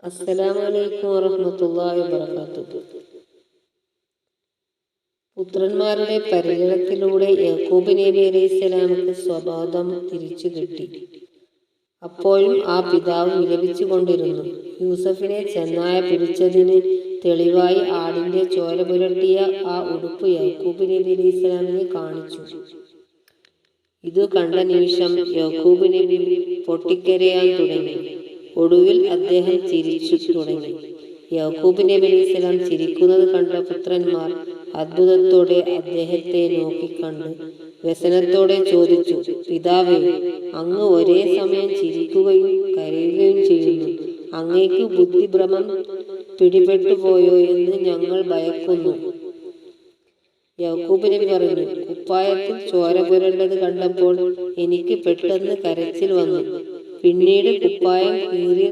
അസ്സലാമു അലൈക്കും വറഹ്മത്തുള്ളാഹി വബറകാതുഹു. പുത്രന്മാരുടെ പരിചരണത്തിലൂടെ യാക്കൂബ് നബി അലൈഹിസ്സലാമക്ക് സ്വബോധം തിരിച്ചു കിട്ടി. അപ്പോഴും ആ പിതാവ് വിലപിച്ചു കൊണ്ടിരുന്നു. യൂസഫിനെ ചെന്നായ പിടിച്ചതിന് തെളിവായി ആടിന്റെ ചോര പുരട്ടിയ ആ ഉടുപ്പ് യാക്കൂബ് നബി അലൈഹിസ്സലാമിനെ കാണിച്ചു. ഇതു കണ്ട നിമിഷം യാക്കൂബ് നബി പൊട്ടിക്കരയാൻ തുടങ്ങി. ഒടുവിൽ അദ്ദേഹം ചിരിച്ചു തുടങ്ങി. യാക്കൂബ് നബി അലൈഹിസ്സലാം ചിരിക്കുന്നത് കണ്ട പുത്രന്മാർ അത്ഭുതത്തോടെ അദ്ദേഹത്തെ നോക്കിക്കണ്ട് വ്യസനത്തോടെ ചോദിച്ചു, പിതാവേ, അങ്ങ് ഒരേ സമയം ചിരിക്കുകയും കരയുകയും ചെയ്യുന്നു. അങ്ങേക്ക് ബുദ്ധിഭ്രമം പിടിപെട്ടു പോയോ എന്ന് ഞങ്ങൾ ഭയക്കുന്നു. യാക്കൂബ് നബി പറഞ്ഞു, കുപ്പായത്തിൽ ചോര പുരണ്ടത് കണ്ടപ്പോൾ എനിക്ക് പെട്ടെന്ന് കരച്ചിൽ വന്നു. പിന്നീട് കുപ്പായം കീറിയ